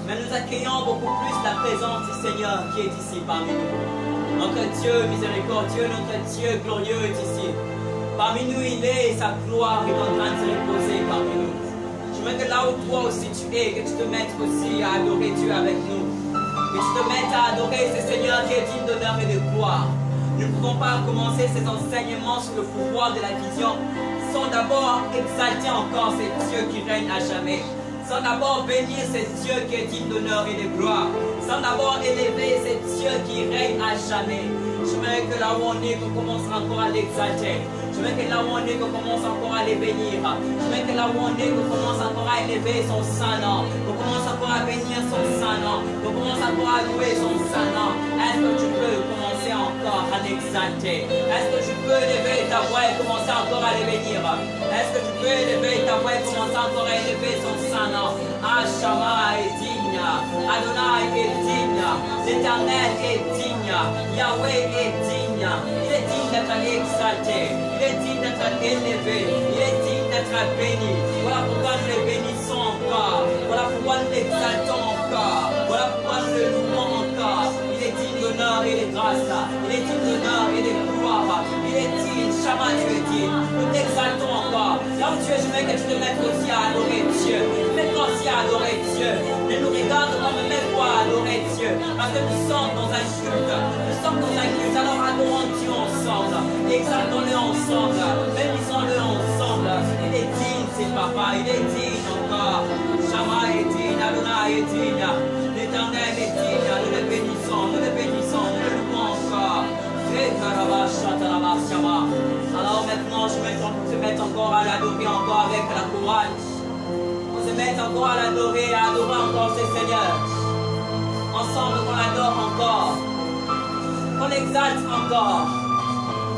Mais nous accueillons beaucoup plus la présence du Seigneur qui est ici parmi nous. Notre Dieu miséricordieux, notre Dieu glorieux est ici. Parmi nous il est et sa gloire est en train de se reposer parmi nous. Je veux que là où toi aussi tu es, que tu te mettes aussi à adorer Dieu avec nous. Que tu te mettes à adorer ce Seigneur qui est digne d'honneur et de gloire. Nous ne pouvons pas commencer ces enseignements sur le pouvoir de la vision sans d'abord exalter encore ce Dieu qui règne à jamais. Sans d'abord bénir ce Dieu qui est digne d'honneur et de gloire. Sans d'abord élever ce Dieu qui règne à jamais. Je veux que là où on est, qu'on commence encore à l'exalter. Je veux que là où on est, qu'on commence encore à les bénir. Je veux que là où on est, qu'on commence encore à élever son saint nom. Qu'on commence encore à bénir son saint nom. Qu'on commence encore à louer son saint nom. Est-ce que tu peux commencer encore à l'exalter? Est-ce que tu peux élever ta voix et commencer encore à les bénir? Est-ce que tu peux élever ta voix et commencer encore à élever son saint nom? Shama est digne. Adonai est digne. L'Éternel est digne. Yahweh est digne. Il est digne d'être exalté. Il est digne d'être élevé. Il est digne d'être béni. Voilà pourquoi nous les bénissons encore. Voilà pourquoi nous l'exaltons encore. Voilà pourquoi nous le louons encore. Il est digne d'honneur et de grâce. Il est digne d'honneur et de gloire. Il est digne. Shama, tu es digne. Nous t'exaltons encore. Là où tu es, je veux que tu te mettes aussi à adorer Dieu. Mets-toi aussi à adorer Dieu. Ne nous regarde comme mets-toi à adorer Dieu. Parce que nous sommes dans un culte. Nous sommes dans un culte. Alors adorons Dieu ensemble. Exaltons-le ensemble. Bénissons-le ensemble. Il est digne, c'est papa. Il est digne encore. Shama est digne. Adonai est digne. L'Éternel est digne. Nous le bénissons. Nous le bénissons. Nous le louons encore. Alors maintenant, je vais te mettre encore à l'adorer encore avec la couronne. On se met encore à l'adorer, à adorer encore ce Seigneur. Ensemble, qu'on l'adore encore. Qu'on l'exalte encore.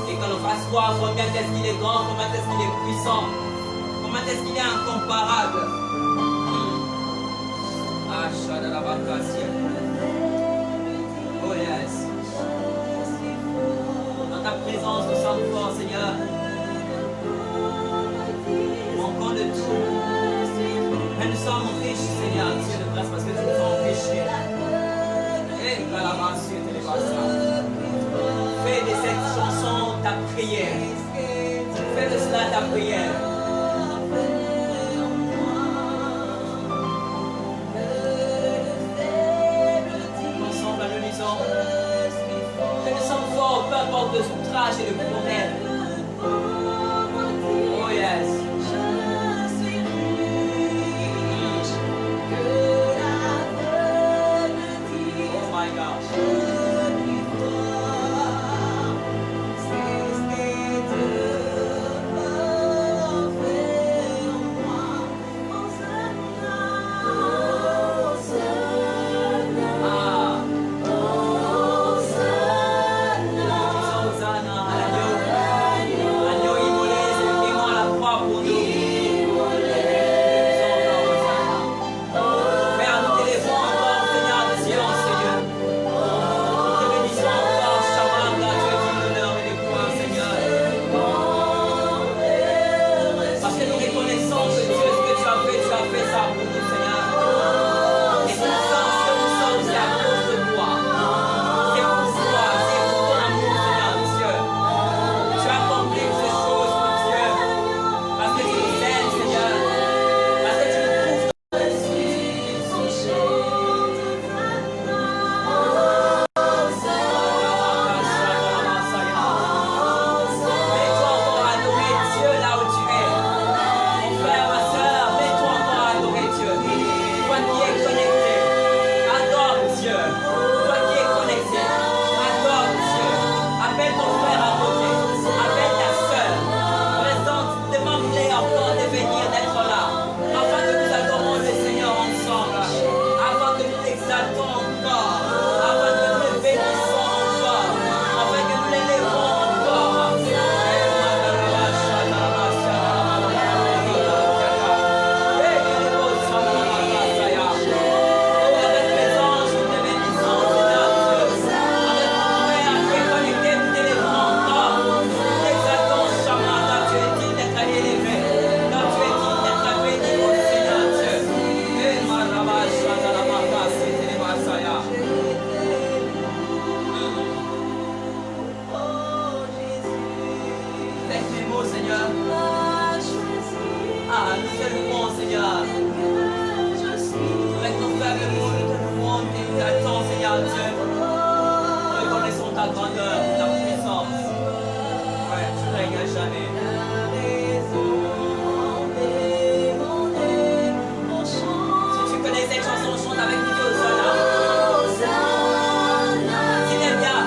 Et qu'on le fasse voir combien est-ce qu'il est grand, combien est-ce qu'il est puissant, combien est-ce qu'il est incomparable. Oh yes. Dans ta présence, nous sommes forts, Seigneur. Manquons de tout. Mais nous sommes riches, Seigneur, Dieu de grâce, parce que nous nous enrichis. Et fais de cette chanson ta prière. Fais de cela ta prière. Ensemble, nous disons que nous sommes forts, peu importe les outrages et les problèmes. Oh yes. nous, Seigneur. Ah, nous te louons, Seigneur. Avec nos faibles mots, nous te louons, nous t'attendons, Seigneur Dieu. Nous reconnaissons ta grandeur, ta puissance. Ouais, tu règnes à jamais. Si tu connais cette chanson, chante avec nous, Hosanna. Dis-le bien.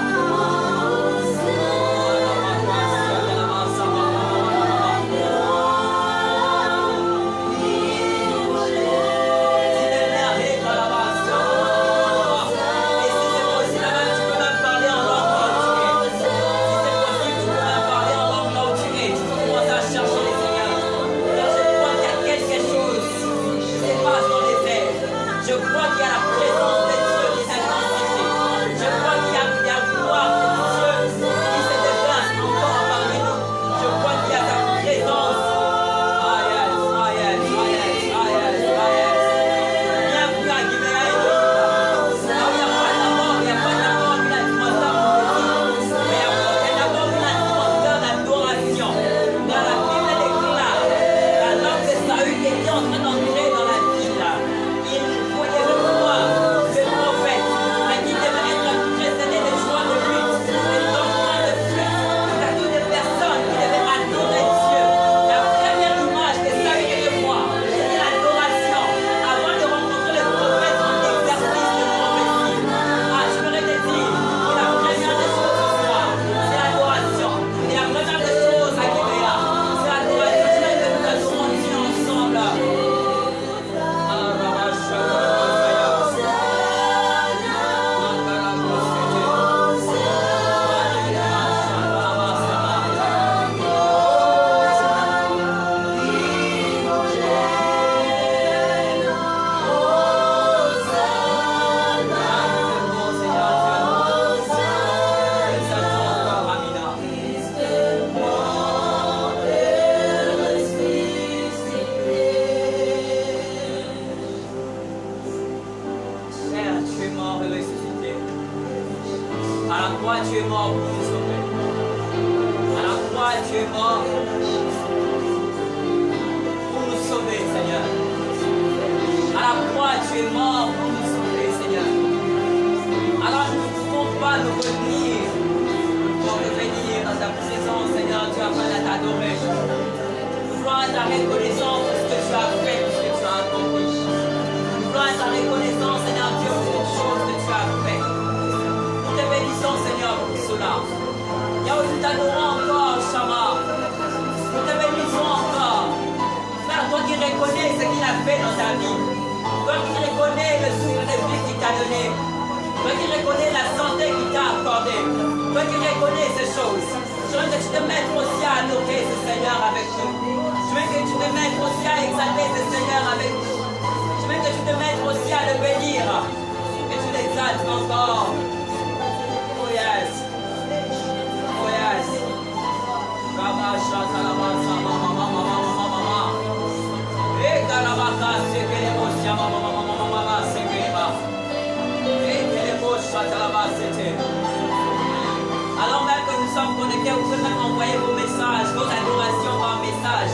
Alors même que nous sommes connectés, vous pouvez même envoyer vos messages, vos adorations par message.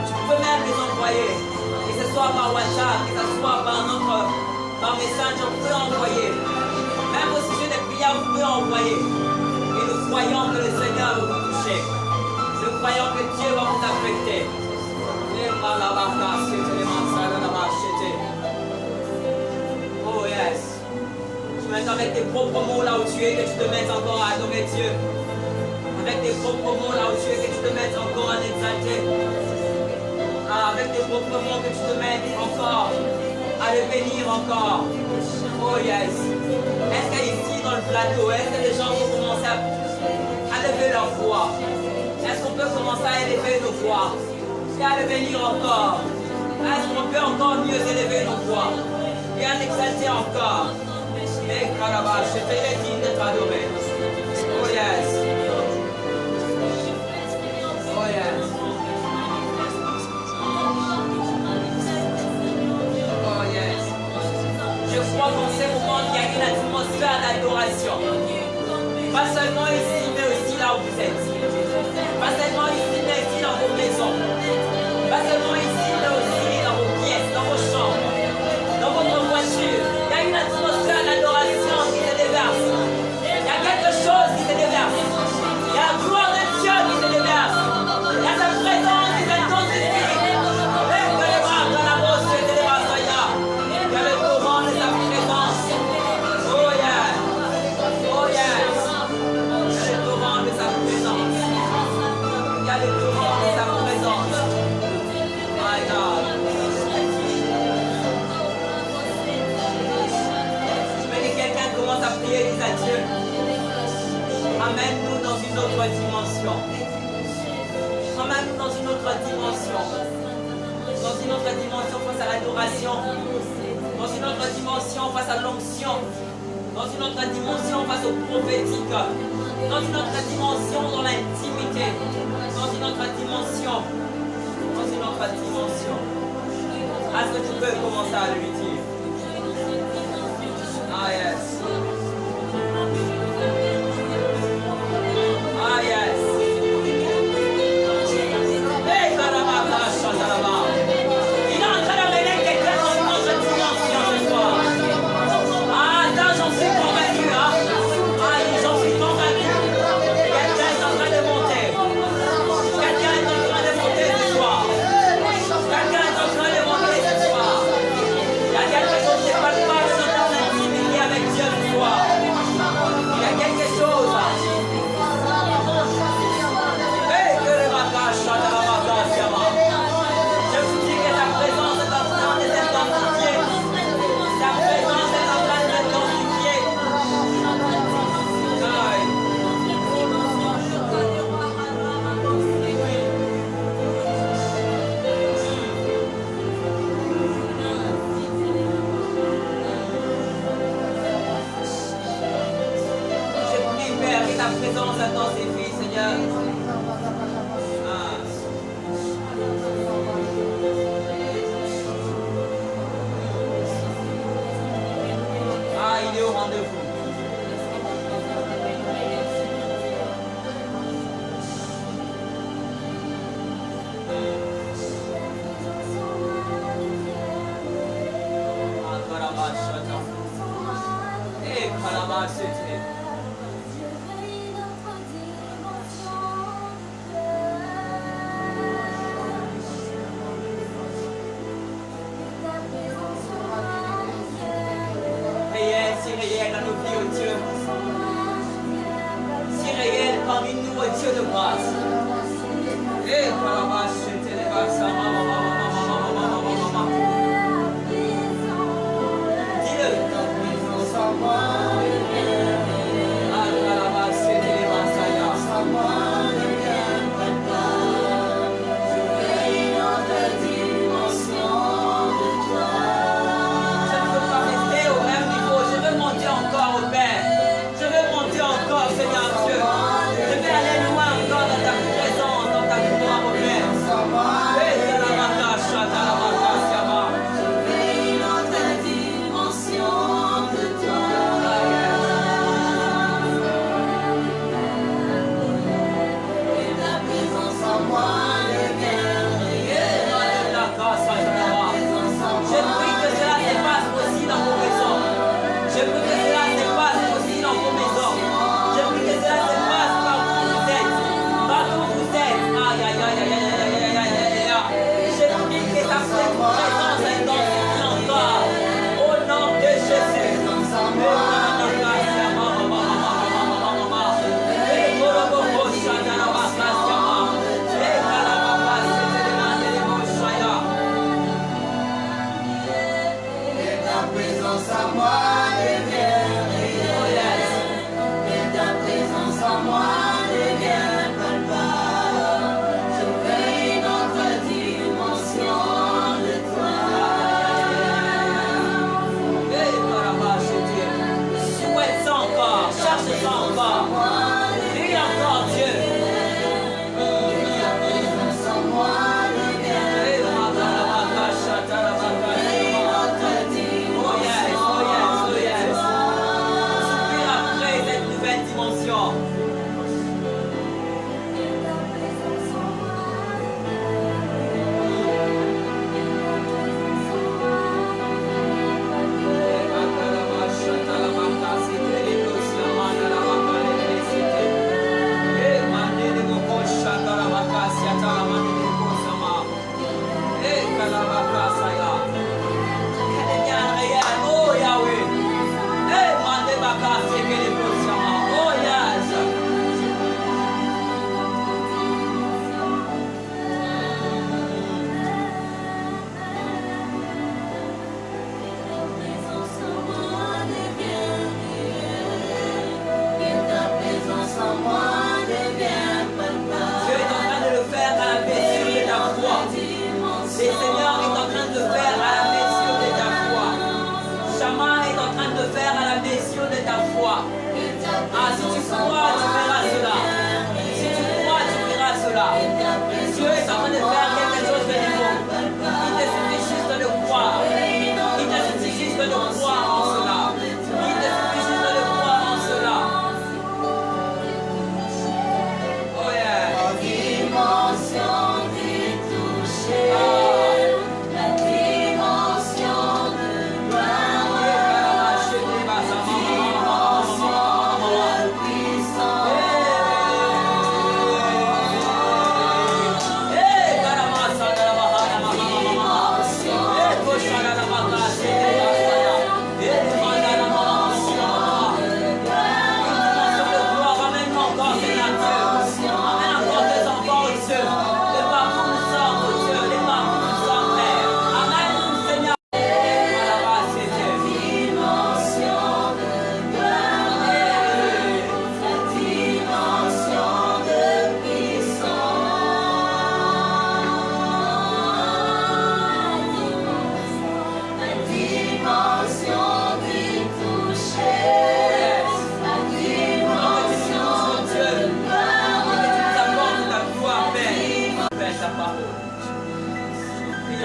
Tu peux même les envoyer, que ce soit par WhatsApp, que ce soit par message, on peut envoyer. Même au sujet des prières, vous pouvez envoyer. Et nous croyons que le Seigneur va vous toucher. Nous croyons que Dieu va vous affecter. Oh yes. Je mets avec tes propres mots là où tu es, que tu te mettes encore à adorer Dieu. Avec tes propres mots là où tu es, que tu te mettes encore à l'exalter. Avec tes propres mots, que tu te mettes encore à le bénir encore. Oh yes. Est-ce qu'ici dans le plateau, est-ce que les gens vont commencer à lever leur voix? Est-ce qu'on peut commencer à élever nos voix et à le bénir encore? Est-ce qu'on peut encore mieux élever nos voix et à l'exalter encore? Mais Calabash, je fais les dignes de t'adorer. Oh yes. Oh yes. Oh yes. Je crois qu'en ces moments, il y a une atmosphère d'adoration. Pas seulement ici, mais aussi là où vous êtes. Pas seulement ici, autre dimension. Emmène-nous dans une autre dimension. Dans une autre dimension face à l'adoration. Dans une autre dimension face à l'onction. Dans une autre dimension face au prophétique. Dans une autre dimension dans l'intimité. Dans une autre dimension. Dans une autre dimension. Est-ce que tu peux commencer à lui dire? Ah yes. Ah yes. Hey, Karabaka, Shadaraba. Il est en train d'amener quelqu'un dans une autre dimension ce soir. Ah, attends, j'en suis convaincu, hein. Ah, j'en suis convaincu. Quelqu'un est en train de monter. Quelqu'un est en train de monter ce soir. Quelqu'un est en train de monter ce soir.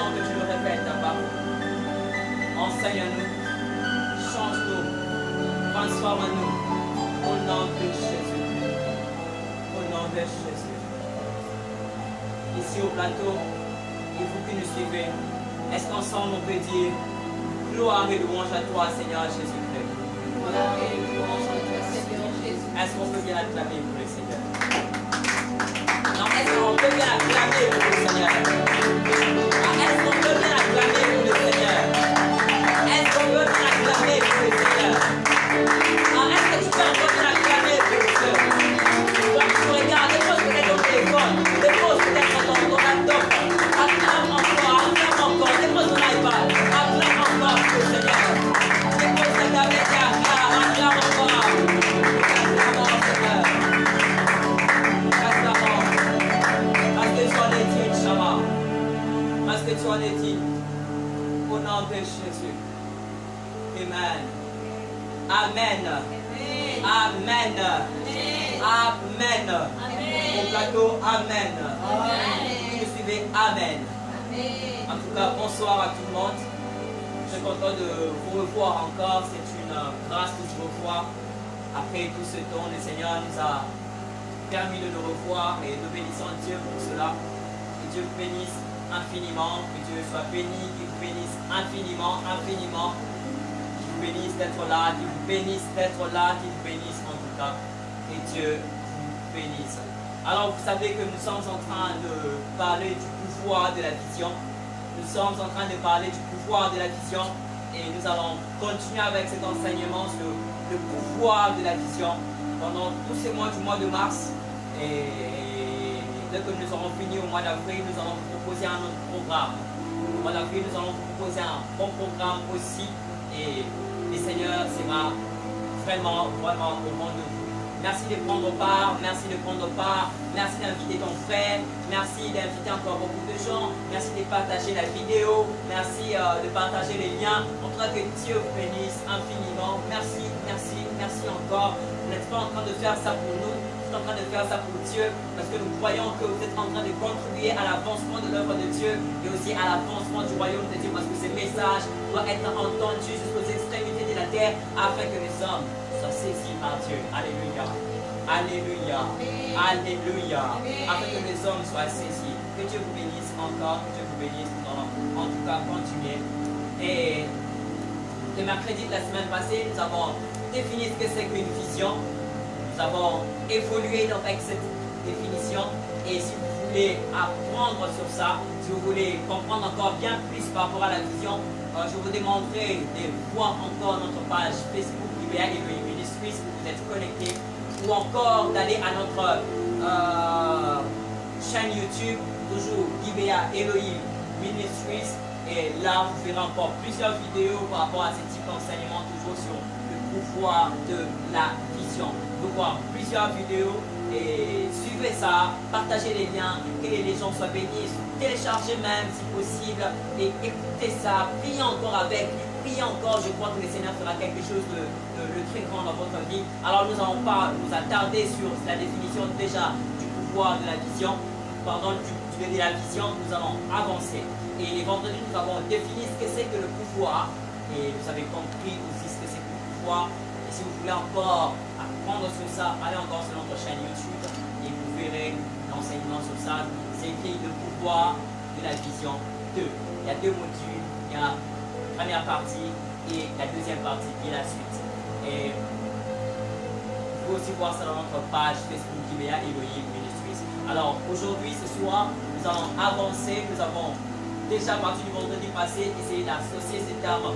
prions que tu nous répètes ta parole. Enseigne-nous, change-nous, transforme-nous. Au nom de Jésus. Au nom de Jésus. Ici au plateau, et vous qui nous suivez, est-ce qu'ensemble on peut dire gloire et louange à toi, Seigneur Jésus-Christ? Gloire et louange à toi, Seigneur Jésus. Est-ce qu'on peut bien acclamer pour le Seigneur? Non, est-ce qu'on peut bien acclamer pour le Seigneur? Est-ce qu'on peut bien acclamer pour le Seigneur? Est-ce qu'on peut bien acclamer pour le Seigneur? Est-ce que tu peux encore bien acclamer pour le Seigneur? Quand tu regardes, dépose peut-être ton téléphone, dépose peut-être ton laptop, acclame encore, dépose ton iPad, acclame encore pour le Seigneur. Dépose ta tablette et acclame encore. Acclame Seigneur. Parce que tu en es digne, Shabbat. Parce que tu en es digne. Au nom de Jésus. Amen. Amen. Amen. Amen. Au plateau, Amen. Vous me suivez, Amen. En tout cas, bonsoir à tout le monde. Je suis content de vous revoir encore. C'est une grâce de vous revoir. Après tout ce temps, le Seigneur nous a permis de nous revoir et nous bénissons Dieu pour cela. Que Dieu vous bénisse infiniment, que Dieu soit béni, qu'il vous bénisse infiniment, infiniment, qu'il vous bénisse d'être là, qu'il vous bénisse d'être là, qu'il vous bénisse en tout cas. Que Dieu vous bénisse. Alors vous savez que nous sommes en train de parler du pouvoir de la vision. Nous sommes en train de parler du pouvoir de la vision et nous allons continuer avec cet enseignement sur le pouvoir de la vision pendant tous ces mois du mois de mars. Et dès que nous aurons fini au mois d'avril, nous allons vous proposer un autre programme. Au mois d'avril, nous allons vous proposer un bon programme aussi. Et le Seigneur sera vraiment, vraiment au rendez-vous. Merci de prendre part, merci de prendre part, merci d'inviter ton frère, merci d'inviter encore beaucoup de gens, merci de partager la vidéo, merci de partager les liens. En tout cas, que Dieu vous bénisse infiniment. Merci, merci, merci encore. Vous n'êtes pas en train de faire ça pour nous, vous êtes en train de faire ça pour Dieu, parce que nous croyons que vous êtes en train de contribuer à l'avancement de l'œuvre de Dieu et aussi à l'avancement du royaume de Dieu, parce que ce message doit être entendu jusqu'aux extrémités de la terre afin que les hommes soient saisis par Dieu. Alléluia. Alléluia. Alléluia. Afin que les hommes soient saisis. Que Dieu vous bénisse encore, que Dieu vous bénisse. Nous allons en tout cas continuer. Et le mercredi de la semaine passée, nous avons défini ce que c'est qu'une vision. Nous avons évolué avec cette définition. Et si vous voulez apprendre sur ça, si vous voulez comprendre encore bien plus par rapport à la vision, je vous demanderai de voir encore notre page Facebook IBA Elohim Ministries où vous êtes connectés, ou encore d'aller à notre chaîne YouTube, toujours IBA Elohim Ministries. Et là, vous verrez encore plusieurs vidéos par rapport à ce type d'enseignement, toujours sur le pouvoir de la vision. Vous voir plusieurs vidéos et suivez ça, partagez les liens, que les gens soient bénis, téléchargez même si possible et écoutez ça, priez encore avec, priez encore, je crois que le Seigneur fera quelque chose de très grand dans votre vie. Alors nous n'allons pas nous attarder sur la définition déjà du pouvoir de la vision, pardon, de la vision, nous allons avancer. Et les vendredis, nous avons défini ce que c'est que le pouvoir. Et vous avez compris aussi ce que c'est que le pouvoir. Et si vous voulez encore apprendre sur ça, allez encore sur notre chaîne YouTube et vous verrez l'enseignement sur ça. C'est écrit le pouvoir de la vision 2. Il y a deux modules. Il y a la première partie et la deuxième partie qui est la suite. Et vous pouvez aussi voir ça dans notre page Facebook IBA Elohim Ministries. Alors aujourd'hui, ce soir, nous allons avancer. Nous avons déjà à partir du vendredi passé essayé d'associer ce terme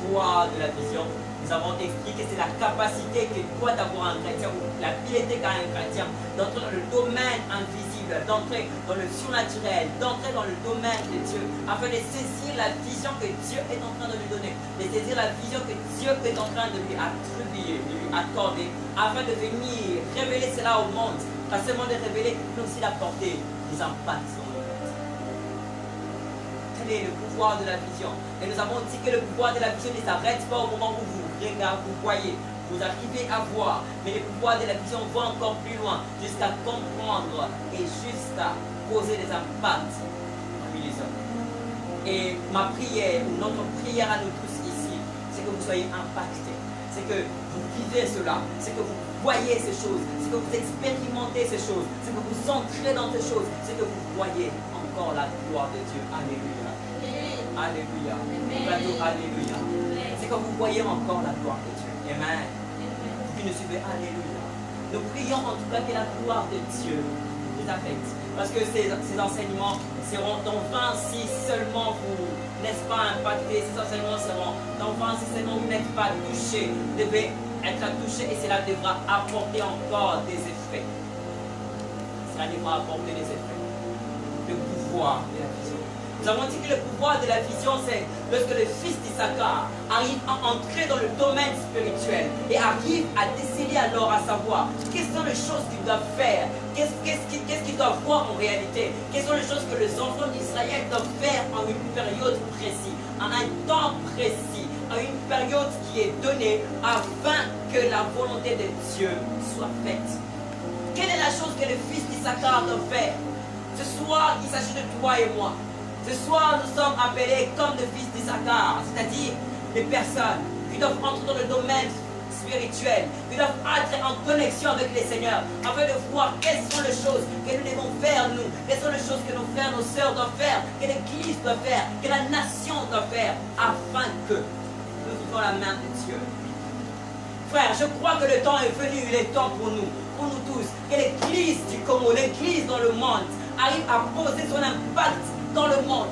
pouvoir de la vision. Nous avons expliqué que c'est la capacité que doit avoir un chrétien, ou l'habileté qu'a un chrétien d'entrer dans le domaine invisible, d'entrer dans le surnaturel, d'entrer dans le domaine de Dieu, afin de saisir la vision que Dieu est en train de lui donner, de saisir la vision que Dieu est en train de lui attribuer, de lui accorder, afin de venir révéler cela au monde, pas seulement de révéler, mais aussi d'apporter des impacts. Quel est le pouvoir de la vision? Et nous avons dit que le pouvoir de la vision ne s'arrête pas au moment où vous regardez, vous voyez, vous arrivez à voir, mais le pouvoir de la vision va encore plus loin, jusqu'à comprendre et jusqu'à poser des impacts parmi les hommes. Et ma prière, ou notre prière à nous tous ici, c'est que vous soyez impactés. C'est que vous vivez cela. C'est que vous voyez ces choses. C'est que vous expérimentez ces choses. C'est que vous entrez dans ces choses. C'est que vous voyez encore la gloire de Dieu. Alléluia. Alléluia. Alléluia. C'est que vous voyez encore la gloire de Dieu. Amen. Vous qui nous suivez, alléluia. Nous prions en tout cas que la gloire de Dieu vous affecte. Parce que ces enseignements seront dans 20 si seulement vous n'êtes pas impacté. Ces enseignements seront dans 20 si seulement vous n'êtes pas touché. Vous devez être touché et cela devra apporter encore des effets. Cela devra apporter des effets. Le pouvoir de la vision. Nous avons dit que le pouvoir de la vision, c'est lorsque le fils d'Issachar arrive à entrer dans le domaine spirituel et arrive à déceler alors à savoir quelles sont les choses qu'ils doivent faire, qu'est-ce qu'ils doivent voir en réalité, quelles sont les choses que les enfants d'Israël doivent faire en une période précise, en un temps précis, en une période qui est donnée afin que la volonté de Dieu soit faite. Quelle est la chose que le fils d'Issachar doit faire? Ce soir, il s'agit de toi et moi. Ce soir, nous sommes appelés comme le fils d'Issachar, c'est-à-dire des personnes qui doivent entrer dans le domaine spirituel, qui doivent être en connexion avec les seigneurs, afin de voir quelles sont les choses que nous devons faire, nous, quelles sont les choses que nos frères, nos sœurs doivent faire, que l'Église doit faire, que la nation doit faire, afin que nous vivons la main de Dieu. Frère, je crois que le temps est venu, il est temps pour nous tous, que l'Église du Congo, l'Église dans le monde, arrive à poser son impact dans le monde.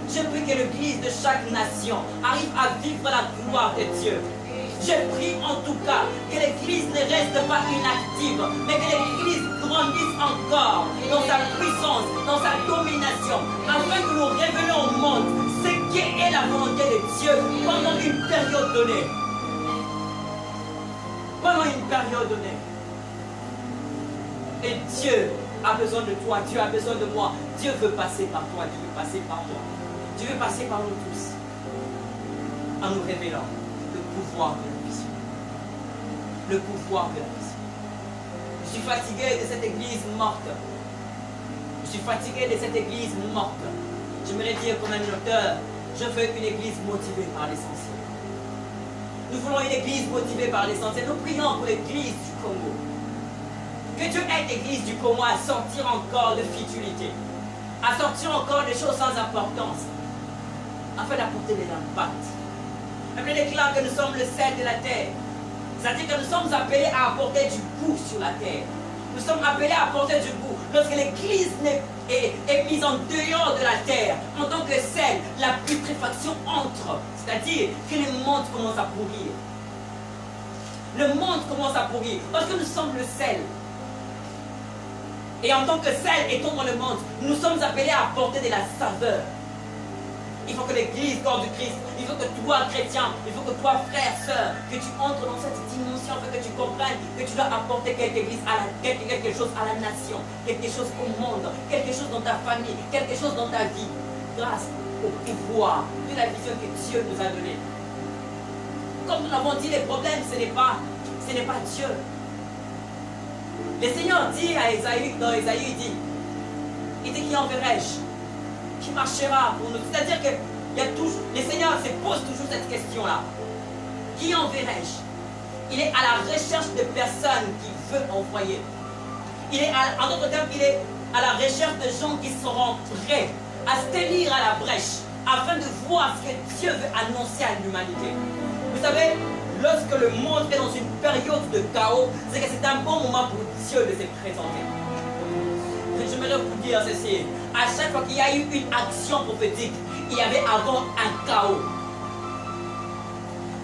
Je prie que l'Église de chaque nation arrive à vivre la gloire de Dieu. Je prie en tout cas que l'Église ne reste pas inactive, mais que l'Église grandisse encore dans sa puissance, dans sa domination, afin que nous révélions au monde ce qu'est la volonté de Dieu pendant une période donnée. Pendant une période donnée. Et Dieu a besoin de toi, Dieu a besoin de moi. Dieu veut passer par toi, Dieu veut passer par moi. Dieu veut passer par nous tous en nous révélant le pouvoir de la vision. Le pouvoir de la vision. Je suis fatigué de cette église morte. Je suis fatigué de cette église morte. J'aimerais dire comme un auteur, je veux une église motivée par l'essentiel. Nous voulons une église motivée par l'essentiel. Nous prions pour l'église du Congo. Que Dieu aide l'église du Congo à sortir encore de futilité, à sortir encore des choses sans importance, afin d'apporter de l'impact. La Bible déclare que nous sommes le sel de la terre. C'est-à-dire que nous sommes appelés à apporter du goût sur la terre. Nous sommes appelés à apporter du goût. Lorsque l'église est mise en dehors de la terre, en tant que sel, la putréfaction entre. C'est-à-dire que le monde commence à pourrir. Le monde commence à pourrir. Parce que nous sommes le sel. Et en tant que sel étant dans le monde, nous sommes appelés à apporter de la saveur. Il faut que l'église, corps du Christ, il faut que toi, chrétien, il faut que toi, frère, sœur, que tu entres dans cette dimension afin que tu comprennes que tu dois apporter quelque chose à la nation, quelque chose au monde, quelque chose dans ta famille, quelque chose dans ta vie, grâce au pouvoir de la vision que Dieu nous a donnée. Comme nous l'avons dit, les problèmes, ce n'est pas Dieu. Le Seigneur dit à Ésaïe, dans Ésaïe, il dit qui enverrai-je? Qui marchera pour nous? C'est-à-dire que le Seigneur se pose toujours cette question-là. Qui enverrai-je? Il est à la recherche de personnes qu'il veut envoyer. En d'autres termes, il est à la recherche de gens qui seront prêts à se tenir à la brèche afin de voir ce que Dieu veut annoncer à l'humanité. Vous savez, lorsque le monde est dans une période de chaos, c'est que c'est un bon moment pour Dieu de se présenter. J'aimerais vous dire ceci. À chaque fois qu'il y a eu une action prophétique, il y avait avant un chaos.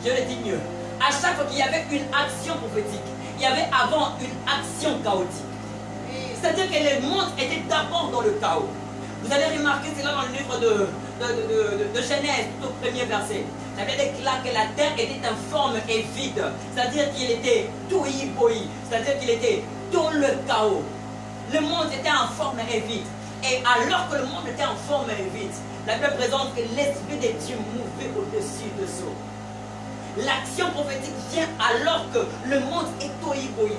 Je le dis mieux. À chaque fois qu'il y avait une action prophétique, il y avait avant une action chaotique. C'est-à-dire que le monde était d'abord dans le chaos. Vous allez remarquer cela dans le livre de Genèse, tout au premier verset. Ça veut dire que la terre était informe et vide. C'est-à-dire qu'il était tohu-bohu. C'est-à-dire qu'il était dans le chaos. Le monde était en forme et vide. Et alors que le monde était en forme et vide, la Bible présente que l'Esprit de Dieu mouvait au-dessus de ça. L'action prophétique vient alors que le monde est tohu-bohu.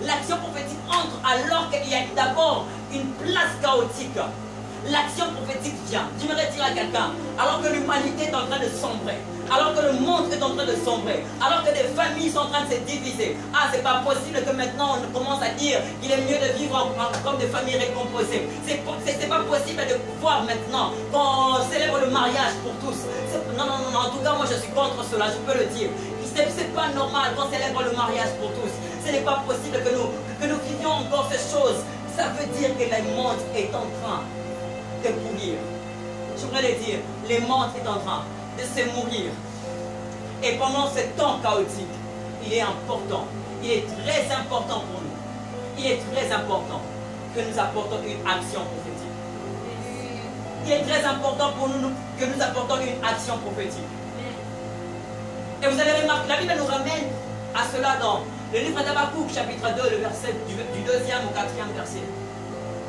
L'action prophétique entre alors qu'il y a d'abord une place chaotique. l'action prophétique vient. J'aimerais dire à quelqu'un, alors que l'humanité est en train de sombrer, alors que le monde est en train de sombrer, alors que des familles sont en train de se diviser, c'est pas possible que maintenant on commence à dire qu'il est mieux de vivre comme des familles récomposées. C'est pas possible de pouvoir maintenant qu'on célèbre le mariage pour tous. Non, en tout cas moi je suis contre cela, je peux le dire. C'est pas normal qu'on célèbre le mariage pour tous. Ce n'est pas possible que nous vivions encore ces choses. Ça veut dire que le monde est en train de pourrir. Je voudrais le dire, le monde est en train de se mourir. Et pendant ce temps chaotique, il est important, il est très important pour nous. Il est très important que nous apportons une action prophétique. Il est très important pour nous que nous apportons une action prophétique. Et vous allez remarquer, la Bible nous ramène à cela dans le livre d'Habakkuk, chapitre 2, le verset du 2e au 4e verset.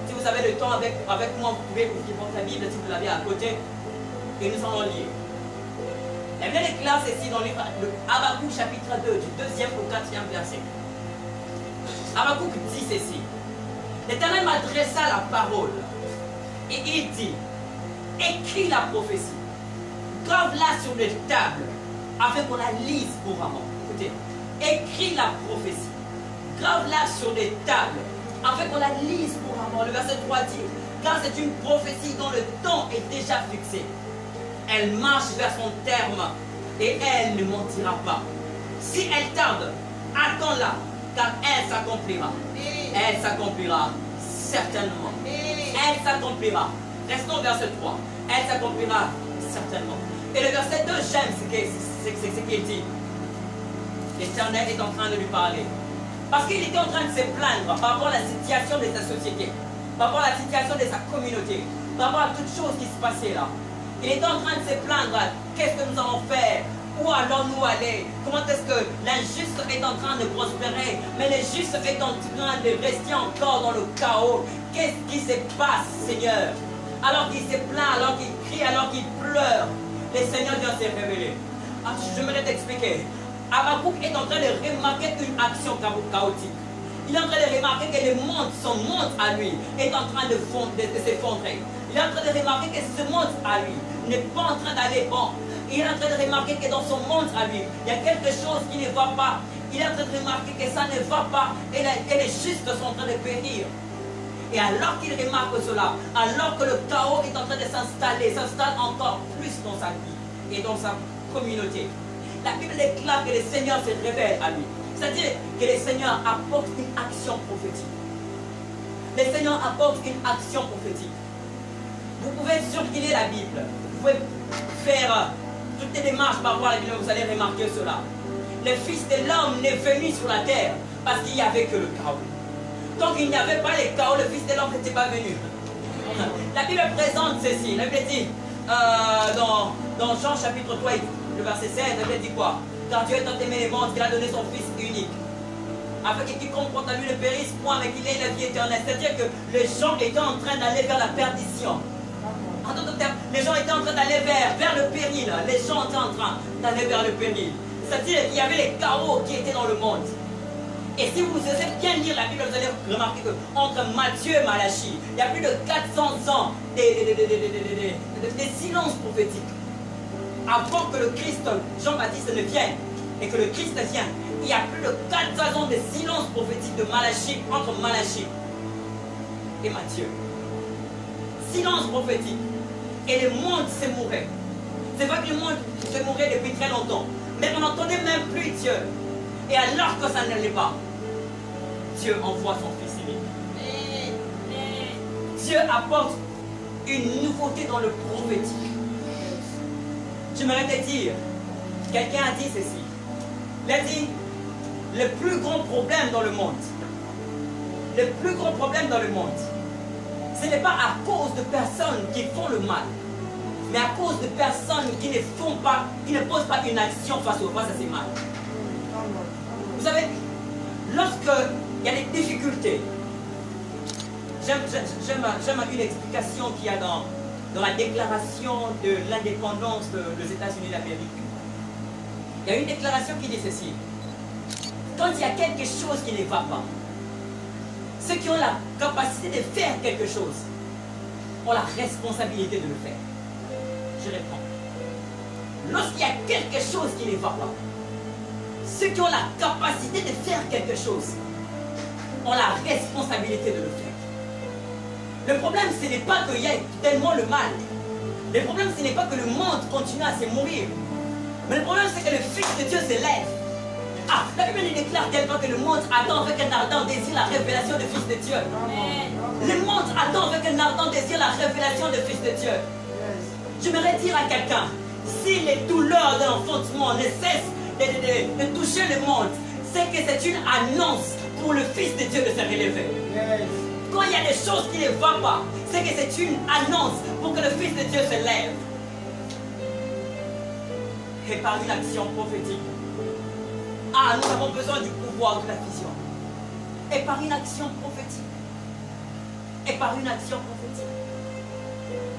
Si vous avez le temps avec moi, vous pouvez ouvrir votre Bible si vous l'avez à côté. Et nous allons lire. La Bible déclare ceci dans le livre d'Habakkuk, chapitre 2, du 2e au 4e verset. Habakkuk dit ceci. L'Éternel m'adressa la parole. Et il dit, écris la prophétie. Grave-la sur les tables, afin qu'on la lise couramment. Écoutez, écris la prophétie. Grave-la sur les tables, afin qu'on la lise couramment. Le verset 3 dit, car c'est une prophétie dont le temps est déjà fixé. Elle marche vers son terme, et elle ne mentira pas. Si elle tarde, attends-la, car elle s'accomplira. Elle s'accomplira certainement. Elle s'accomplira. Restons au verset 3. Elle s'accomplira certainement. Et le verset 2, j'aime ce qu'il dit. L'Éternel est en train de lui parler. Parce qu'il était en train de se plaindre par rapport à la situation de sa société, par rapport à la situation de sa communauté, par rapport à toutes choses qui se passaient là. Il était en train de se plaindre. Qu'est-ce que nous allons faire? Où allons-nous aller? Comment est-ce que l'injuste est en train de prospérer, mais le juste est en train de rester encore dans le chaos? Qu'est-ce qui se passe, Seigneur? Alors qu'il se plaint, alors qu'il crie, alors qu'il pleure, le Seigneur vient se révéler. J'aimerais t'expliquer. Habakkuk est en train de remarquer une action chaotique. Il est en train de remarquer que le monde, son monde à lui, est en train de s'effondrer. Il est en train de remarquer que ce monde à lui n'est pas en train d'aller bon. Il est en train de remarquer que dans son monde à lui, il y a quelque chose qui ne va pas. Il est en train de remarquer que ça ne va pas et les justes sont en train de périr. Et alors qu'il remarque cela, alors que le chaos est en train de s'installe encore plus dans sa vie et dans sa communauté, la Bible déclare que le Seigneur se révèle à lui. C'est-à-dire que le Seigneur apporte une action prophétique. Le Seigneur apporte une action prophétique. Vous pouvez surveiller la Bible. Vous pouvez faire toutes les démarches par rapport à la Bible, vous allez remarquer cela. Le Fils de l'homme n'est venu sur la terre parce qu'il n'y avait que le chaos. Tant qu'il n'y avait pas le chaos, le Fils de l'homme n'était pas venu. La Bible présente ceci. La Bible dit dans Jean chapitre 3, le verset 16, la Bible dit quoi? Car Dieu est tant aimé les mondes qu'il a donné son Fils unique, afin que quiconque croit à lui ne périsse point, mais qu'il ait la vie éternelle. C'est-à-dire que les gens étaient en train d'aller vers la perdition. En d'autres termes, les gens étaient en train d'aller vers le péril. Les gens étaient en train d'aller vers le péril. C'est-à-dire qu'il y avait les chaos qui étaient dans le monde. Et si vous essayez bien lire la Bible, vous allez remarquer qu'entre Matthieu et Malachie, il y a plus de 400 ans de silence prophétique. Avant que le Christ, Jean-Baptiste ne vienne, et que le Christ vienne, il y a plus de 400 ans de silence prophétique de Malachie, entre Malachie et Matthieu. Silence prophétique. Et le monde se mourait. C'est vrai que le monde se mourait depuis très longtemps. Mais on n'entendait même plus Dieu. Et alors que ça n'allait pas, Dieu envoie son Fils unique. Dieu apporte une nouveauté dans le prophétique. J'aimerais te dire, quelqu'un a dit ceci. Il a dit, le plus grand problème dans le monde, ce n'est pas à cause de personnes qui font le mal, mais à cause de personnes qui ne posent pas une action face à ces mal. Vous savez, lorsqu'il y a des difficultés, j'aime une explication qu'il y a dans la déclaration de l'indépendance des États-Unis d'Amérique. Il y a une déclaration qui dit ceci. Quand il y a quelque chose qui ne va pas, ceux qui ont la capacité de faire quelque chose, ont la responsabilité de le faire. Je reprends. Lorsqu'il y a quelque chose qui ne va pas, ceux qui ont la capacité de faire quelque chose ont la responsabilité de le faire. Le problème, ce n'est pas qu'il y ait tellement le mal. Le problème, ce n'est pas que le monde continue à se mourir. Mais le problème, c'est que le Fils de Dieu se lève. Ah, la Bible déclare tellement que le monde attend avec un ardent désir la révélation du Fils de Dieu. Le monde attend avec un ardent désir la révélation du Fils de Dieu. J'aimerais dire à quelqu'un, si les douleurs de l'enfantement ne cessent de toucher le monde, c'est que c'est une annonce pour le Fils de Dieu de se relever. Quand il y a des choses qui ne vont pas, c'est que c'est une annonce pour que le Fils de Dieu se lève. Et par une action prophétique. Ah, nous avons besoin du pouvoir de la vision. Et par une action prophétique. Et par une action prophétique.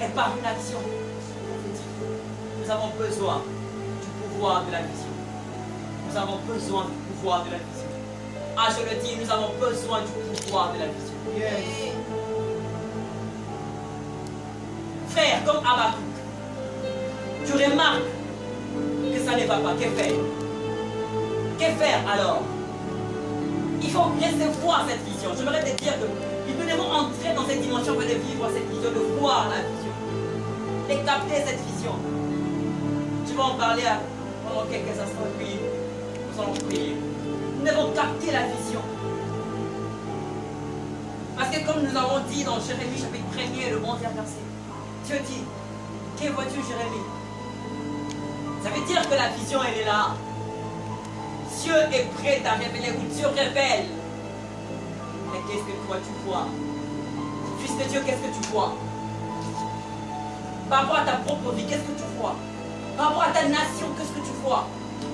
Et par une action prophétique. Nous avons besoin du pouvoir de la vision. Nous avons besoin du pouvoir de la vision. Ah, je le dis, nous avons besoin du pouvoir de la vision. Yes. Frère, comme Habakkuk, tu remarques que ça ne va pas. Que faire? Que faire alors? Il faut recevoir cette vision. J'aimerais te dire que nous devons entrer dans cette dimension de vivre cette vision, de voir la vision, de capter cette vision. Je vais en parler pendant quelques instants, puis nous allons prier. Nous devons capter la vision. Parce que comme nous avons dit dans Jérémie chapitre 1er, le 11e verset, Dieu dit, que vois-tu Jérémie? Ça veut dire que la vision elle est là. Dieu est prêt à révéler, ou Dieu révèle. Mais qu'est-ce que toi tu vois? Fils de Dieu, qu'est-ce que tu vois? Par rapport à ta propre vie, qu'est-ce que tu vois? Par rapport à ta nation, qu'est-ce que tu vois?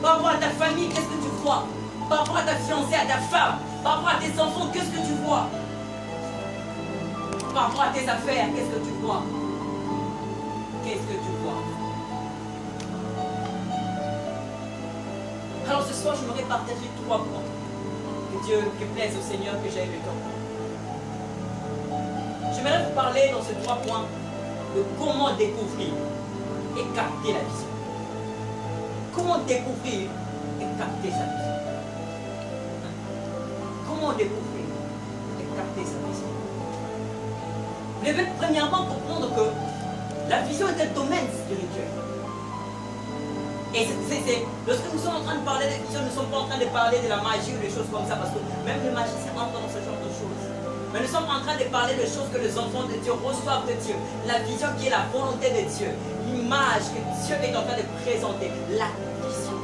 Par rapport à ta famille, qu'est-ce que tu vois? Par rapport à ta fiancée, à ta femme, par rapport à tes enfants, qu'est-ce que tu vois? Par rapport à tes affaires, qu'est-ce que tu vois? Qu'est-ce que tu vois? Alors ce soir, j'aimerais partager 3 points. Que plaise au Seigneur que j'aie le temps. J'aimerais vous parler dans ces 3 points de comment découvrir et capter la vision. Comment découvrir et capter sa vision. Comment découvrir et capter sa vision. Vous devez premièrement comprendre que la vision est un domaine spirituel. Et lorsque nous sommes en train de parler de vision, nous ne sommes pas en train de parler de la magie ou des choses comme ça, parce que même les magiciens entrent dans ce genre de choses. Mais nous sommes en train de parler de choses que les enfants de Dieu reçoivent de Dieu. La vision qui est la volonté de Dieu. L'image que Dieu est en train de présenter. La vision.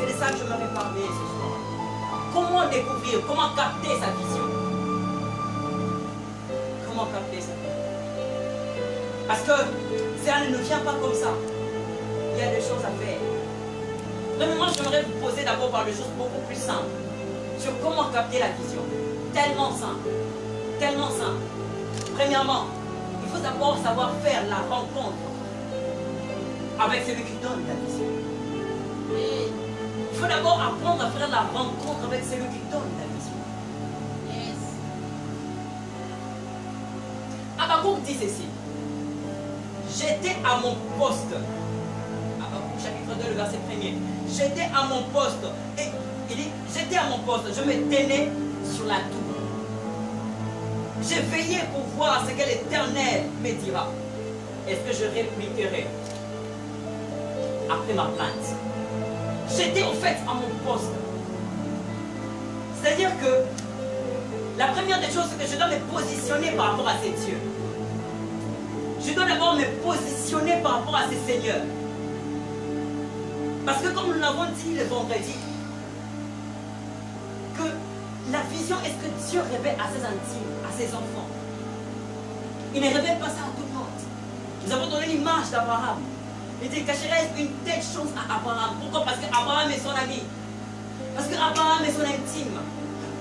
C'est de ça que je m'avais parlé ce soir. Comment découvrir, comment capter sa vision? Comment capter sa vision? Parce que ça ne nous vient pas comme ça. Il y a des choses à faire. Premièrement, j'aimerais vous poser d'abord par des choses beaucoup plus simples sur comment capter la vision. Tellement simple. Tellement simple. Premièrement, il faut d'abord savoir faire la rencontre avec celui qui donne la vision. Il faut d'abord apprendre à faire la rencontre avec celui qui donne la vision. Yes. Habakkuk dit ceci. J'étais à mon poste. Chapitre 2, le verset 1er. J'étais à mon poste. Et il dit, j'étais à mon poste. Je me tenais sur la tour. J'ai veillé pour voir ce que l'Éternel me dira. Est-ce que je répliquerai après ma plainte? J'étais au fait à mon poste. C'est-à-dire que la première des choses, c'est que je dois me positionner par rapport à ces dieux. Je dois d'abord me positionner par rapport à ces seigneurs. Parce que comme nous l'avons dit le vendredi, que la vision est ce que Dieu révèle à ses intimes, à ses enfants. Il ne révèle pas ça à tout le monde. Nous avons donné l'image d'Abraham. Il dit, cacherai-je une telle chose à Abraham? Pourquoi? Parce qu'Abraham est son ami. Parce qu'Abraham est son intime.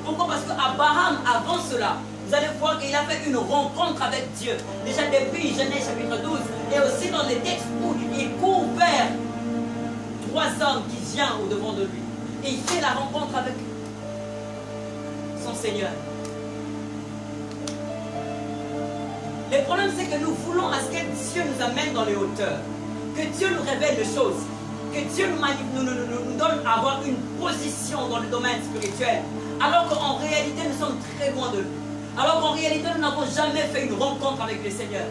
Pourquoi? Parce qu'Abraham, avant cela, vous allez voir qu'il a fait une rencontre avec Dieu. Déjà depuis Genèse chapitre 12. Et aussi dans les textes où il court vers 3 hommes qui viennent au devant de lui. Et il fait la rencontre avec son Seigneur. Le problème, c'est que nous voulons à ce que Dieu nous amène dans les hauteurs. Que Dieu nous révèle les choses. Que Dieu nous donne à avoir une position dans le domaine spirituel. Alors qu'en réalité, nous sommes très loin de lui. Alors qu'en réalité, nous n'avons jamais fait une rencontre avec le Seigneur.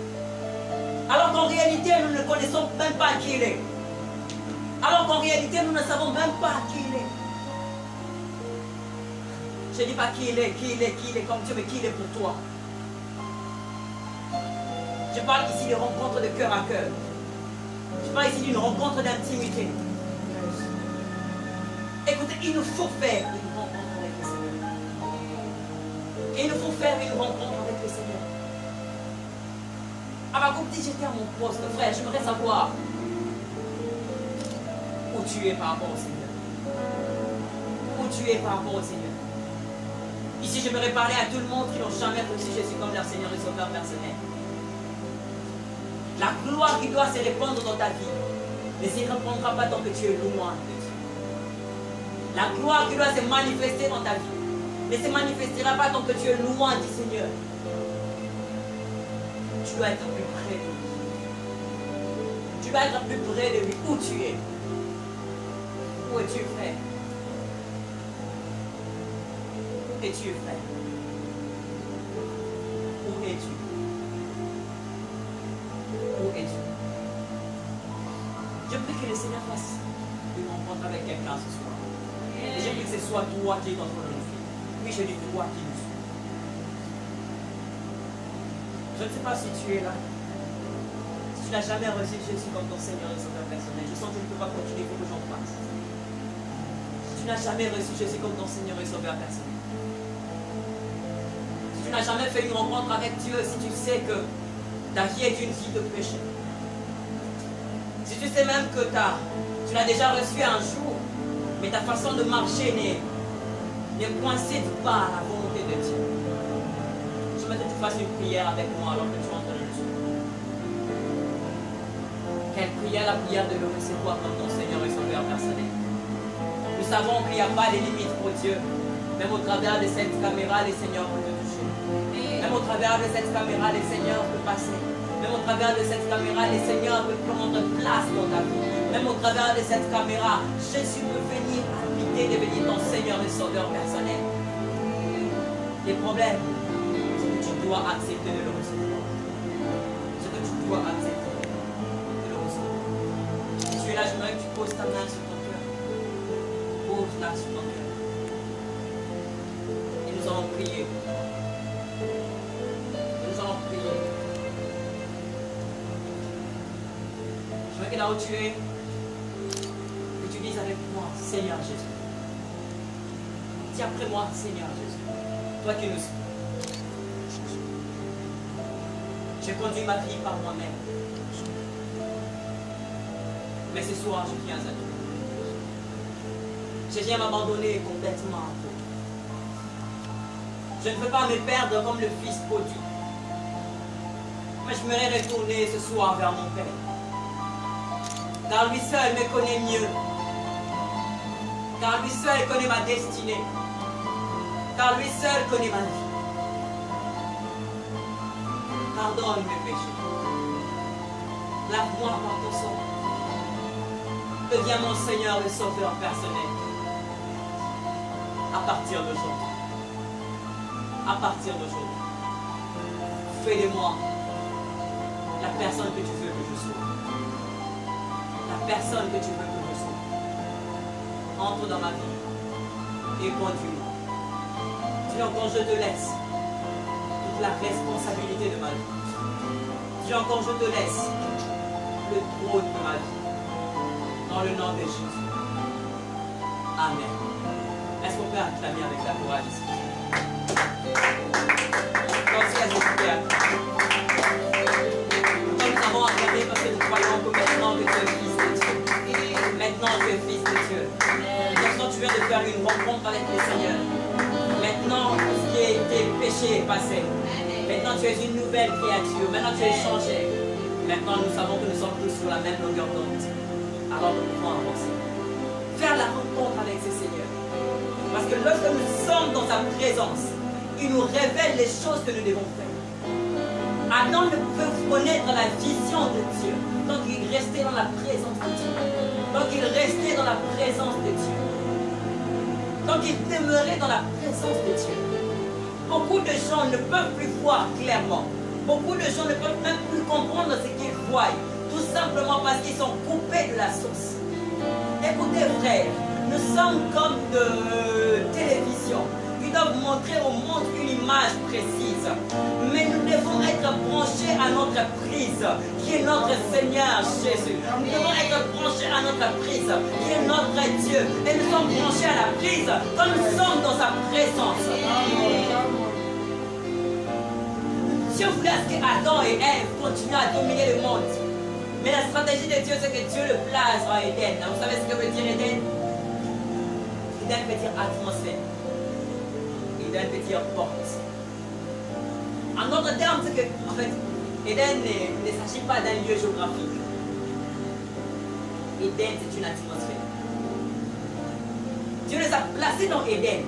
Alors qu'en réalité, nous ne connaissons même pas qui il est. Alors qu'en réalité, nous ne savons même pas qui il est. Je ne dis pas qui il est comme Dieu, mais qui il est pour toi. Je parle ici de rencontres de cœur à cœur. Je parle ici d'une rencontre d'intimité. Écoutez, il nous faut faire une rencontre avec le Seigneur. Il nous faut faire une rencontre avec le Seigneur. Habakkuk dit, j'étais à mon poste, frère, j'aimerais savoir où tu es par rapport au Seigneur. Où tu es par rapport au Seigneur. Ici, j'aimerais parler à tout le monde qui n'ont jamais reçu Jésus comme leur Seigneur et Sauveur personnel. La gloire qui doit se répandre dans ta vie ne s'y répandra pas tant que tu es loin de Dieu. La gloire qui doit se manifester dans ta vie ne se manifestera pas tant que tu es loin du Seigneur. Tu dois être plus près de lui. Tu dois être plus près de lui. Où tu es? Où es-tu, frère? Où es-tu, frère? Où es-tu? Où es-tu? Je prie que le Seigneur fasse une rencontre avec quelqu'un ce soir. Et je prie que ce soit toi qui es dans ton vie. Oui, je dis toi qui nous suis. Je ne sais pas si tu es là. Si tu n'as jamais reçu Jésus comme ton Seigneur et Sauveur personnel, je sens que je ne peux pas continuer, il faut que j'en passe. Si tu n'as jamais reçu Jésus comme ton Seigneur et Sauveur personnel, si tu n'as jamais fait une rencontre avec Dieu, si tu sais que ta vie est une vie de péché, si tu sais même que tu l'as déjà reçu un jour, mais ta façon de marcher ne coïncide pas à la volonté de Dieu, je voudrais que tu fasses une prière avec moi alors que tu entres dans le jour. Quelle prière? La prière de le recevoir comme ton Seigneur et Sauveur personnel. Nous savons qu'il n'y a pas de limite pour Dieu. Même au travers de cette caméra, le Seigneur peut te toucher. Même au travers de cette caméra, le Seigneur peut passer. Même au travers de cette caméra, le Seigneur peut prendre place dans ta vie. Même au travers de cette caméra, Jésus peut venir habiter, devenir ton Seigneur et Sauveur personnel. Les problèmes, c'est que tu dois accepter de le recevoir. C'est que tu dois accepter de le recevoir. Si tu es là, j'aimerais que tu poses ta main sur ton cœur. Pose-la sur ton cœur. Et nous allons prier. Nous allons prier. Je veux que là où tu es, que tu dises avec moi, Seigneur Jésus. Dis après moi, Seigneur Jésus. Toi qui nous suis. J'ai conduit ma vie par moi-même. Mais ce soir, je viens à toi. Je viens m'abandonner complètement à toi. Je ne veux pas me perdre comme le fils prodigue. Mais je m'aimerais retourner ce soir vers mon Père. Car lui seul me connaît mieux. Car lui seul connaît ma destinée. Car lui seul connaît ma vie. Pardonne mes péchés. Lave-moi par ton sang. Deviens mon Seigneur et Sauveur personnel. À partir d'aujourd'hui. À partir d'aujourd'hui. Fais de moi la personne que tu veux que je sois. La personne que tu veux que je sois. Entre dans ma vie et conduis-moi. Dis encore, je te laisse toute la responsabilité de ma vie. Dis encore, je te laisse le trône de ma vie. Dans le nom de Jésus. Amen. Est-ce qu'on peut acclamer avec la courage ici? Merci à Jésus Père. Nous avons acclamé parce que nous croyons que maintenant que tu es fils de Dieu. Maintenant tu es fils de Dieu. Maintenant tu viens de faire une rencontre avec le Seigneur. Maintenant ce qui a été péché est passé. Maintenant tu es une nouvelle créature. Maintenant tu es changé. Maintenant nous savons que nous sommes tous sur la même longueur d'onde. Alors nous pouvons avancer. Faire la rencontre avec ce Seigneur. Parce que lorsque nous sommes dans sa présence, il nous révèle les choses que nous devons faire. Adam ne pouvait connaître la vision de Dieu. Donc il restait dans la présence de Dieu. Donc il restait dans la présence de Dieu. Donc il demeurait dans la présence de Dieu. Beaucoup de gens ne peuvent plus voir clairement. Beaucoup de gens ne peuvent même plus comprendre ce qu'ils voient. Tout simplement parce qu'ils sont coupés de la source. Écoutez frères, nous sommes comme de télévision. Ils doivent montrer au monde une image précise. Mais nous devons être branchés à notre prise, qui est notre Seigneur Jésus. Nous devons être branchés à notre prise, qui est notre Dieu. Et nous sommes branchés à la prise quand nous sommes dans sa présence. Dieu voulait à ce que Adam et Ève continuent à dominer le monde. Mais la stratégie de Dieu, c'est que Dieu le place en Éden. Vous savez ce que veut dire Éden? Éden veut dire atmosphère. Éden veut dire porte. En d'autres termes, c'est que, en fait, Éden ne s'agit pas d'un lieu géographique. Éden, c'est une atmosphère. Dieu les a placés dans Éden.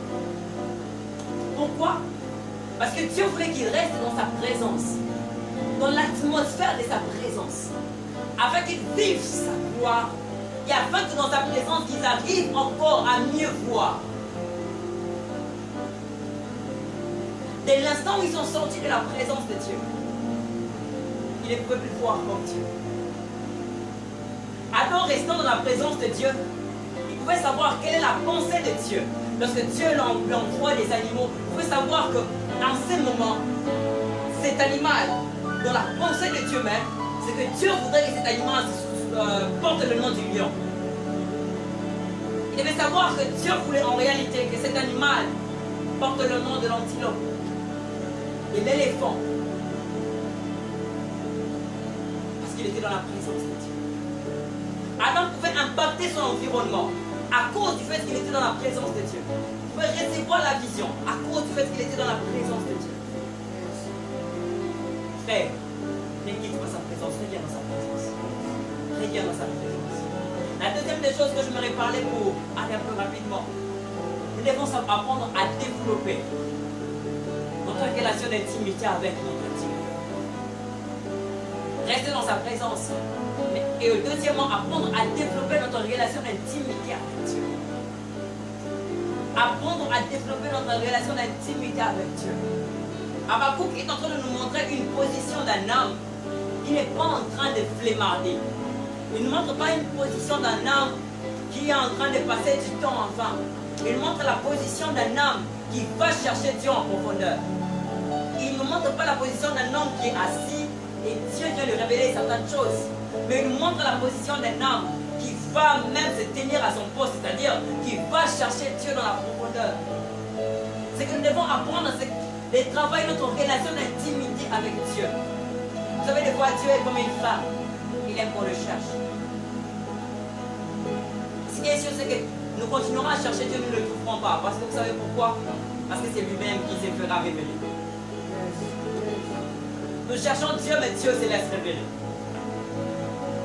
Pourquoi? Parce que Dieu voulait qu'ils restent dans sa présence, dans l'atmosphère de sa présence, afin qu'ils vivent sa gloire et afin que dans sa présence, ils arrivent encore à mieux voir. Dès l'instant où ils sont sortis de la présence de Dieu, ils ne pouvaient plus voir comme Dieu. Adam restant dans la présence de Dieu, il pouvait savoir quelle est la pensée de Dieu. Lorsque Dieu lui envoie des animaux, il faut savoir que dans ces moments, cet animal, dans la pensée de Dieu même, c'est que Dieu voudrait que cet animal porte le nom du lion. Il devait savoir que Dieu voulait en réalité que cet animal porte le nom de l'antilope et l'éléphant. Parce qu'il était dans la présence de Dieu. Adam pouvait impacter son environnement à cause du fait qu'il était dans la présence de Dieu. Il pouvait recevoir la vision à cause du fait qu'il était dans la présence de Dieu. Frère, ne quitte pas sa présence, reviens dans sa présence. Reviens dans sa présence. La deuxième des choses que je m'aurais parlé pour aller un peu rapidement, nous devons apprendre à développer notre relation d'intimité avec notre Dieu. Rester dans sa présence. Et deuxièmement, apprendre à développer notre relation d'intimité avec Dieu. Apprendre à développer notre relation d'intimité avec Dieu. Habakkuk est en train de nous montrer une position d'un homme qui n'est pas en train de flémarder. Il ne montre pas une position d'un homme qui est en train de passer du temps en vain. Il montre la position d'un homme qui va chercher Dieu en profondeur. Il ne montre pas la position d'un homme qui est assis et Dieu vient lui révéler certaines choses. Mais il nous montre la position d'un homme qui va même se tenir à son poste, c'est-à-dire qui va chercher Dieu dans la profondeur. Ce que nous devons apprendre, c'est de travailler notre relation d'intimité avec Dieu. Vous savez, des fois, Dieu est comme une femme. Il aime qu'on le cherche. Ce qui est sûr, c'est que nous continuerons à chercher Dieu, nous ne le trouverons pas. Parce que vous savez pourquoi? Parce que c'est lui-même qui se fera révéler. Nous cherchons Dieu, mais Dieu se laisse révéler.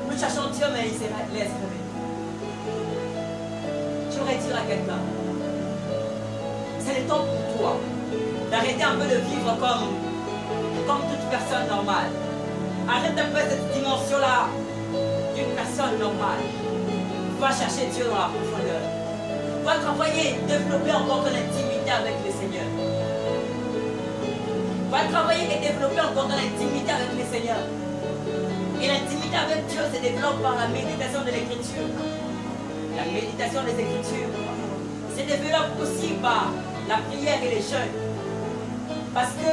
Nous cherchons Dieu, mais il se laisse révéler. Je voudrais dire à quelqu'un, c'est le temps pour toi d'arrêter un peu de vivre comme toute personne normale. Arrête un peu cette dimension-là d'une personne normale. Va chercher Dieu dans la profondeur. Va travailler, développer encore ton intimité avec le Seigneur. Va travailler et développer encore ton intimité avec le Seigneur. Et l'intimité avec Dieu se développe par la méditation de l'Écriture. La méditation des Écritures se développe aussi par la prière et les jeûnes. Parce que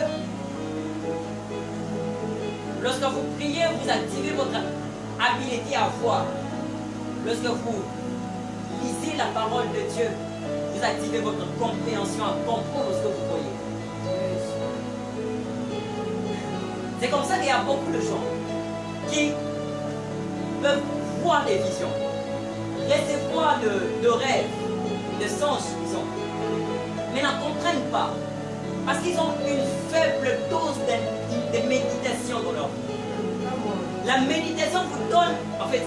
lorsque vous priez, vous activez votre habileté à voir. Lorsque vous lisez la parole de Dieu, vous activez votre compréhension à comprendre ce que vous voyez. C'est comme ça qu'il y a beaucoup de gens qui peuvent voir des visions, recevoir de rêves, de songes, disons, mais n'en comprennent pas. Parce qu'ils ont une faible dose de méditation dans leur vie. La méditation vous donne, en fait,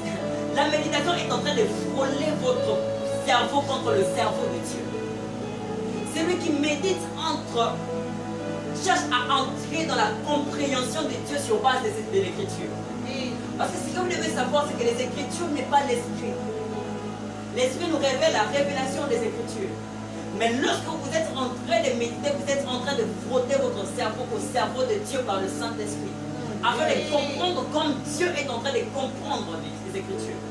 la méditation est en train de frôler votre cerveau contre le cerveau de Dieu. Celui qui médite entre cherche à entrer dans la compréhension de Dieu sur base de l'Écriture. Parce que ce que vous devez savoir, c'est que les Écritures n'est pas l'Esprit. L'Esprit nous révèle la révélation des Écritures. Mais lorsque vous êtes en train de méditer, vous êtes en train de frotter votre cerveau au cerveau de Dieu par le Saint-Esprit. Afin de comprendre comme Dieu est en train de comprendre les Écritures.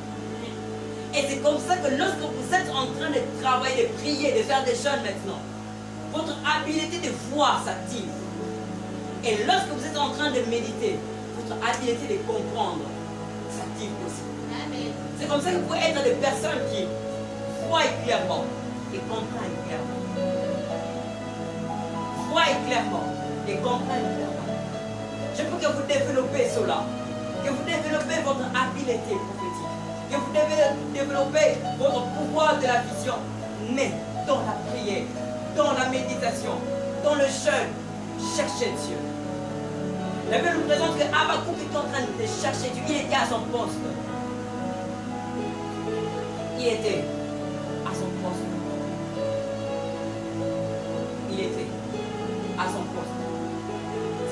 Et c'est comme ça que lorsque vous êtes en train de travailler, de prier, de faire des jeûnes maintenant, votre habileté de voir s'active. Et lorsque vous êtes en train de méditer, votre habileté de comprendre s'active aussi. C'est comme ça que vous pouvez être des personnes qui voient clairement et comprennent clairement. Voient clairement et comprennent clairement. Je veux que vous développez cela. Que vous développez votre habileté prophétique. Que vous développez votre pouvoir de la vision. Mais dans la prière, dans la méditation, dans le jeûne, cherchez Dieu. La Bible nous présente que Habakkuk est en train de chercher Dieu. Il était à son poste. Il était à son poste. Il était à son poste.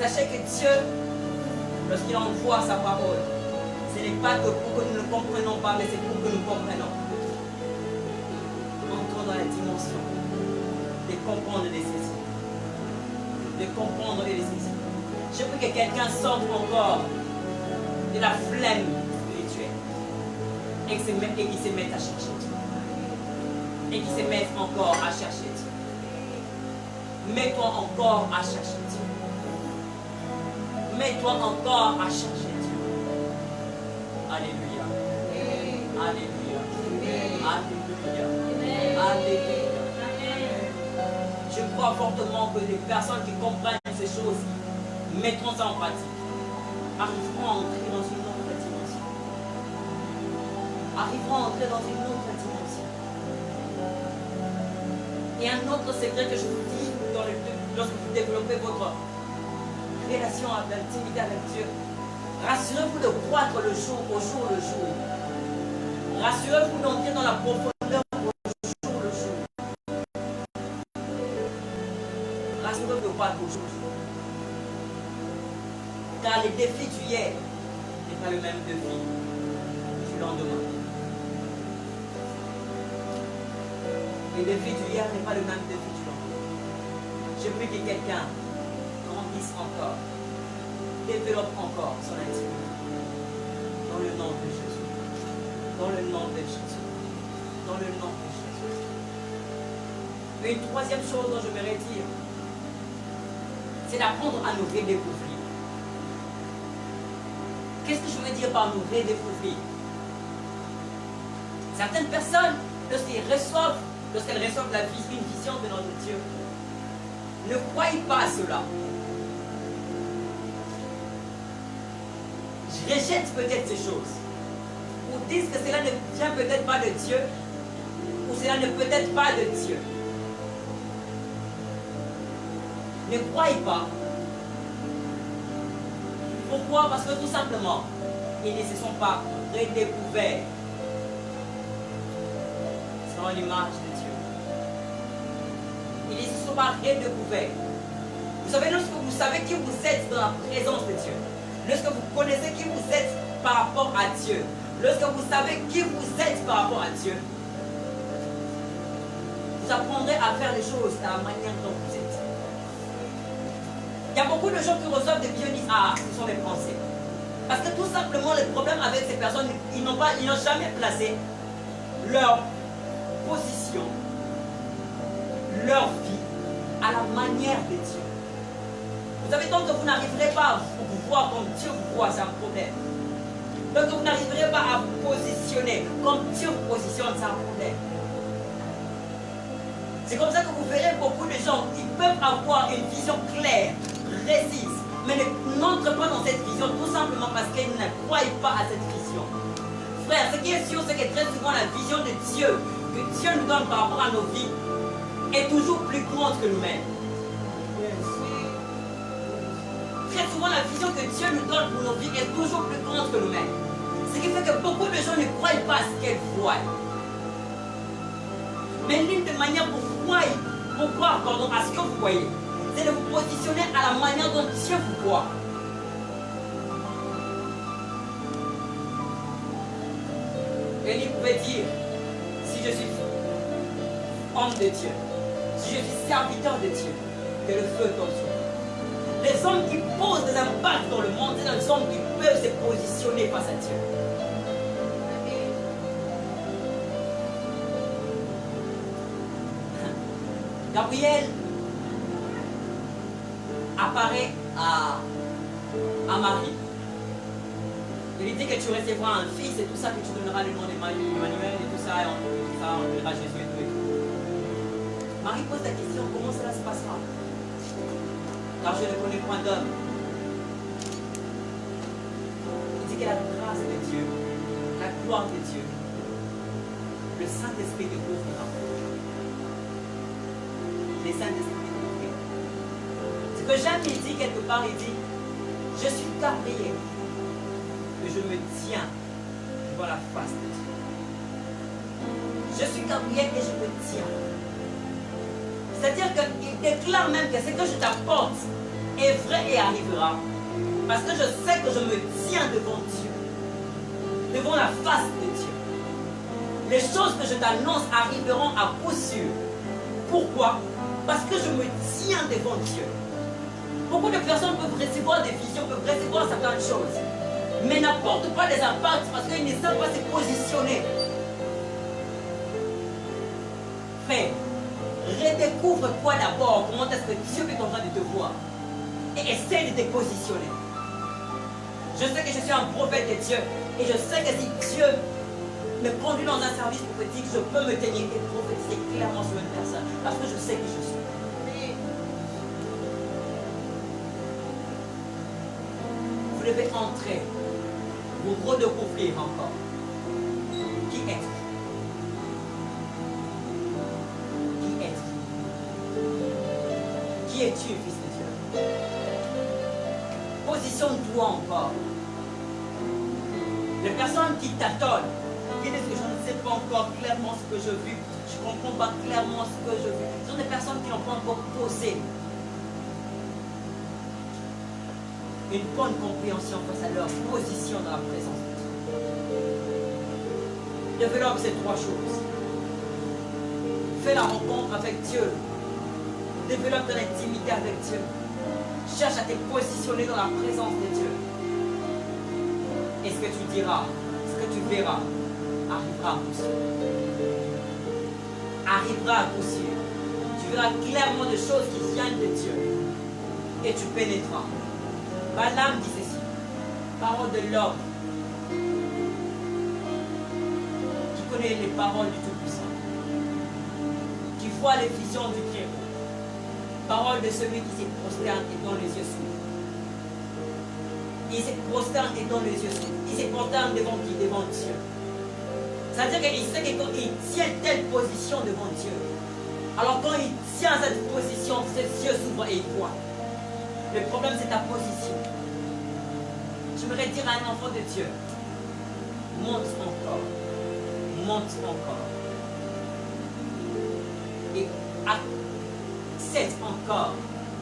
Sachez que Dieu, lorsqu'il envoie sa parole, ce n'est pas que pour que nous ne comprenions pas, mais c'est pour que nous comprenions. Entrons dans la dimension de comprendre et de saisir. De comprendre et de saisir. Je veux que quelqu'un sorte encore de la flemme spirituelle et qu'il se mette à chercher Dieu. Et qu'il se mette encore à chercher Dieu. Mets-toi encore à chercher Dieu. Mets-toi encore à chercher Dieu. Alléluia. Alléluia. Alléluia. Alléluia. Je crois fortement que les personnes qui comprennent ces choses, mettront ça en pratique, arriveront à entrer dans une autre dimension. Arriveront à entrer dans une autre dimension. Et un autre secret que je vous dis, lorsque vous développez votre relation d'intimité avec Dieu, rassurez-vous de croître le jour au jour le jour. Rassurez-vous d'entrer dans la profondeur au jour le jour. Rassurez-vous de croître au jour le jour. Car les défis d'hier n'est pas le même défi du lendemain. Les défis d'hier n'est pas le même défi du lendemain. Je prie que quelqu'un grandisse encore, développe encore son intimité. Dans le nom de Jésus. Dans le nom de Jésus. Dans le nom de Jésus. Mais une troisième chose dont je voudrais dire, c'est d'apprendre à nous redécouvrir. Qu'est-ce que je veux dire par nous redécouvrir? Certaines personnes, lorsqu'elles reçoivent une vision de notre Dieu, ne croient pas à cela. Je rejette peut-être ces choses. Ou disent que cela ne vient peut-être pas de Dieu, ou cela ne peut être pas de Dieu. Ne croyez pas. Pourquoi? Parce que tout simplement, ils ne se sont pas redécouverts selon l'image de Dieu. Ils ne se sont pas redécouverts. Vous savez, lorsque vous savez qui vous êtes dans la présence de Dieu, lorsque vous connaissez qui vous êtes par rapport à Dieu, lorsque vous savez qui vous êtes par rapport à Dieu, vous apprendrez à faire les choses de la manière dont vous êtes. Il y a beaucoup de gens qui reçoivent des visions et disent: ah, ce sont des pensées. Parce que tout simplement, le problème avec ces personnes, ils n'ont jamais placé leur position, leur vie à la manière de Dieu. Vous savez, tant que vous n'arriverez pas à vous voir comme Dieu vous voit, c'est un problème. Tant que vous n'arriverez pas à vous positionner comme Dieu vous positionne, c'est un problème. C'est comme ça que vous verrez beaucoup de gens qui peuvent avoir une vision claire, précise, mais n'entrent pas dans cette vision tout simplement parce qu'ils ne croient pas à cette vision. Frère, ce qui est sûr, c'est que très souvent la vision de Dieu, que Dieu nous donne par rapport à nos vies, est toujours plus grande que nous-mêmes. Très souvent, la vision que Dieu nous donne pour nos vies est toujours plus grande que nous-mêmes. Ce qui fait que beaucoup de gens ne croient pas à ce qu'elles voient. Mais l'une des manières pour croire à ce que vous voyez, c'est de vous positionner à la manière dont Dieu vous voit. Élie pouvait dire, si je suis homme de Dieu, si je suis serviteur de Dieu, que le feu tombe sur moi. Les hommes qui posent des impacts dans le monde, c'est les hommes qui peuvent se positionner face à Dieu. Gabriel apparaît à Marie. Il lui dit que tu recevras un fils et tout ça, que tu donneras le nom d'Emmanuel et tout ça, et on verra Jésus et tout et tout. Marie pose la question, comment cela se passera? Car je ne connais point d'homme. Il dit que la grâce de Dieu, la gloire de Dieu, le Saint-Esprit te couvrira. Le Saint-Esprit te couvrira. Ce que Jacques dit quelque part, il dit, je suis Gabriel, que je me tiens devant la face de Dieu. Je suis Gabriel et je me tiens. C'est-à-dire qu'il déclare même que ce que je t'apporte est vrai et arrivera. Parce que je sais que je me tiens devant Dieu. Devant la face de Dieu. Les choses que je t'annonce arriveront à coup sûr. Pourquoi? Parce que je me tiens devant Dieu. Beaucoup de personnes peuvent recevoir des visions, peuvent recevoir certaines choses. Mais n'apportent pas des impacts parce qu'ils ne savent pas se positionner. Frère, redécouvre-toi d'abord comment est-ce que Dieu est en train de te voir. Et essaie de te positionner. Je sais que je suis un prophète de Dieu. Et je sais que si Dieu me conduit dans un service prophétique, je peux me tenir et prophétiser clairement sur une personne. Parce que je sais qui je suis. Vous devez entrer. Vous redécouvrir encore. Qui êtes-vous? Qui es-tu, fils de Dieu? Positionne-toi encore. Les personnes qui t'attendent, qui disent que je ne sais pas encore clairement ce que je vis, je ne comprends pas clairement ce que je vis, ce sont des personnes qui n'ont pas encore posé une bonne compréhension face à leur position dans la présence de Dieu. Développe ces trois choses. Fais la rencontre avec Dieu. Développe ton intimité avec Dieu. Cherche à te positionner dans la présence de Dieu. Et ce que tu diras, ce que tu verras, arrivera à coup sûr. Arrivera à coup sûr. Tu verras clairement des choses qui viennent de Dieu. Et tu pénétreras. Balaam dit ceci. Parole de l'homme qui connaît les paroles du Tout-Puissant. Qui voit les visions du Très-Haut. Parole de celui qui se prosterne et dont les yeux s'ouvrent. Il se prosterne et dont les yeux s'ouvrent. Il se prosterne devant qui? Devant Dieu. C'est-à-dire qu'il sait que quand il tient telle position devant Dieu, alors quand il tient cette position, ses yeux s'ouvrent et il voit. Le problème, c'est ta position. J'aimerais dire à un enfant de Dieu, monte encore. Monte encore. Et accède encore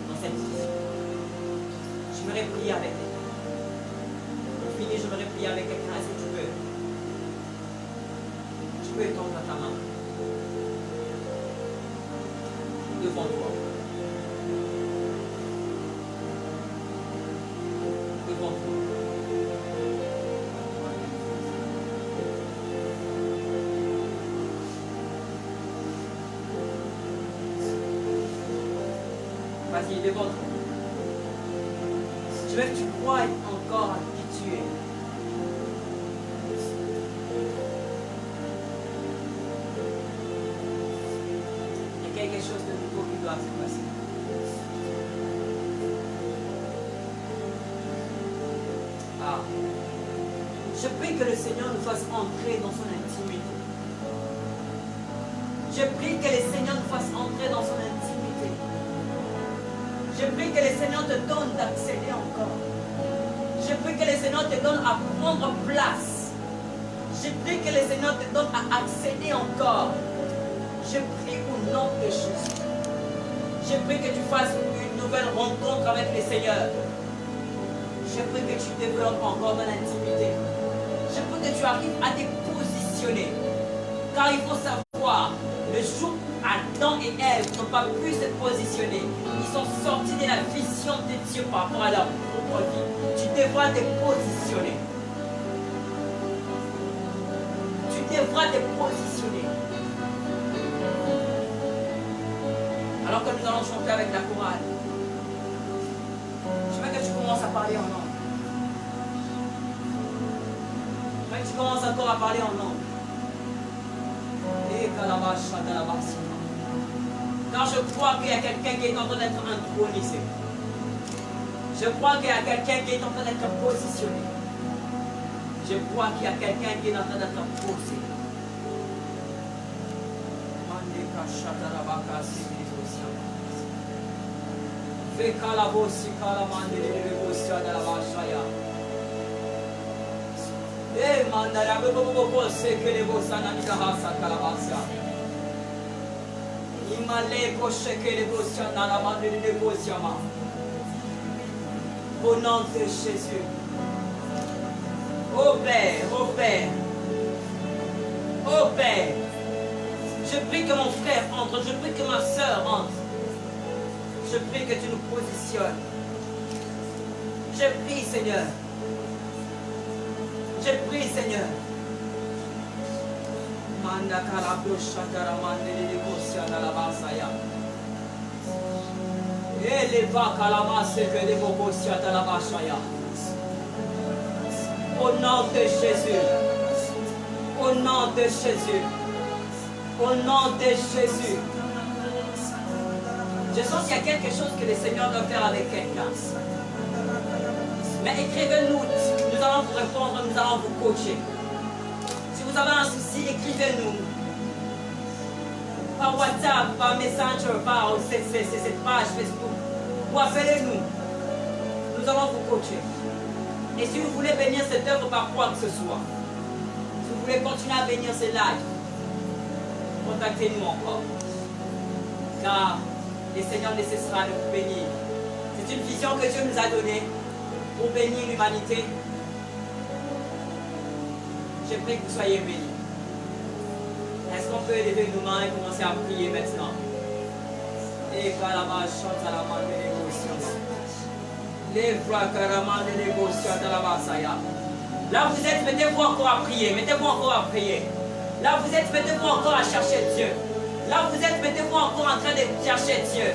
dans cette vision. J'aimerais prier avec quelqu'un. Pour finir, j'aimerais prier avec quelqu'un. Est-ce que tu peux? Tu peux étendre ta main devant toi. Devant toi. Vas-y, devant toi. Je veux que tu crois encore à qui tu es. Il y a quelque chose de nouveau qui doit se passer. Ah. Je prie que le Seigneur nous fasse entrer dans son intimité. Je prie que le Seigneur nous fasse entrer dans son intimité. Je prie que le Seigneur te donne d'accéder encore. Je prie que le Seigneur te donne à prendre place. Je prie que le Seigneur te donne à accéder encore. Je prie au nom de Jésus. Je prie que tu fasses une nouvelle rencontre avec le Seigneur. Je prie que tu développes encore dans l'intimité. Je prie que tu arrives à te positionner. Car il faut savoir, le jour où Adam et Ève n'ont pas pu se positionner, ils sont sortis de la vision de Dieu par rapport à leur propre vie. Tu devras te positionner. Tu devras te positionner. Alors que nous allons chanter avec la chorale, je veux que tu commences à parler en langue. Je veux que tu commences encore à parler en langue. Car je crois qu'il y a quelqu'un qui est en train d'être intronisé. Je crois qu'il y a quelqu'un qui est en train d'être positionné. Je crois qu'il y a quelqu'un qui est en train d'être posé. Au nom de Jésus. Ô Père, ô Père, ô Père, je prie que mon frère entre, je prie que ma soeur entre. Je prie que tu nous positionnes. Je prie, Seigneur. Je prie, Seigneur. Manda kalabusha taramande de kosia na la basaya. Eleva kalamase que de bokosia ta la basaya. Au nom de Jésus. Au nom de Jésus. Au nom de Jésus. Je sens qu'il y a quelque chose que le Seigneur doit faire avec quelqu'un. Mais écrivez-nous, nous allons vous répondre, nous allons vous coacher. Si vous avez un souci, écrivez-nous. Par WhatsApp, par Messenger, par cette page Facebook. Ou appelez-nous. Nous allons vous coacher. Et si vous voulez bénir cette œuvre par quoi que ce soit, si vous voulez continuer à bénir ce live, contactez-nous encore. Car le Seigneur ne cessera de vous bénir. C'est une vision que Dieu nous a donnée pour bénir l'humanité. Je prie que vous soyez bénis. Est-ce qu'on peut élever nos mains et commencer à prier maintenant? Et là chante à la main de négociation. Là vous êtes, mettez-vous encore à prier. Mettez-vous encore à prier. Là vous êtes, mettez-vous encore à chercher Dieu. Là vous êtes, mettez-vous encore en train de chercher Dieu.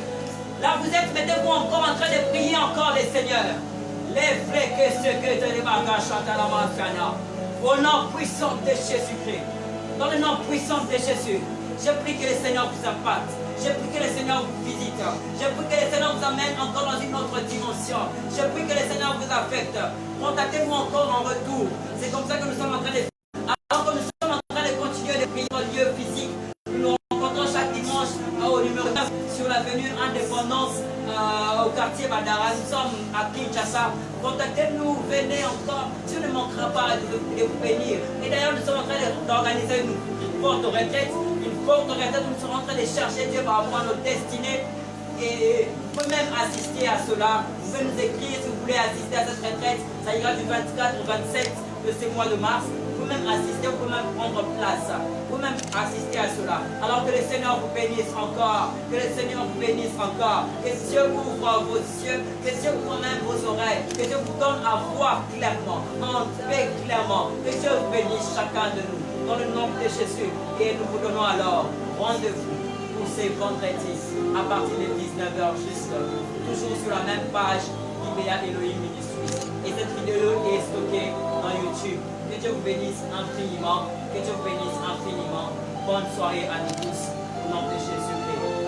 Là vous êtes, mettez-vous encore en train de prier encore les seigneurs. Les vrais que ce que de l'évangile chante à la main. Au nom puissant de Jésus-Christ. Dans le nom puissant de Jésus. Je prie que le Seigneur vous impacte. Je prie que le Seigneur vous visite. Je prie que le Seigneur vous amène encore dans une autre dimension. Je prie que le Seigneur vous affecte. Contactez-nous encore en retour. C'est comme ça que nous sommes en train de faire. Alors que nous sommes en train de continuer de prier dans le lieu physique. Nous nous rencontrons chaque dimanche au numéro 9 sur l'avenue Indépendance au quartier Badara. Nous sommes à Kinshasa. Contactez-nous, venez encore. Dieu ne manquera pas de vous bénir. Et d'ailleurs, nous sommes en train d'organiser une forte retraite. Nous serons en train de chercher Dieu par rapport à notre destinée. Et vous pouvez même assister à cela. Vous pouvez nous écrire si vous voulez assister à cette retraite. Ça ira du 24 au 27 de ce mois de mars. Vous pouvez même assister, vous pouvez même prendre place. Vous pouvez même assister à cela. Alors que le Seigneur vous bénisse encore. Que le Seigneur vous bénisse encore. Que Dieu ouvre vos yeux. Que Dieu ouvre même vos oreilles. Que Dieu vous donne à voir clairement. En paix clairement. Que Dieu vous bénisse chacun de nous. Dans le nom de Jésus. Et nous vous donnons alors rendez-vous pour ces vendredis à partir de 19h juste. Toujours sur la même page IBA Elohim Ministry. Et cette vidéo est stockée dans YouTube. Que Dieu vous bénisse infiniment. Que Dieu vous bénisse infiniment. Bonne soirée à nous tous. Au nom de Jésus-Christ.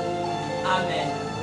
Amen.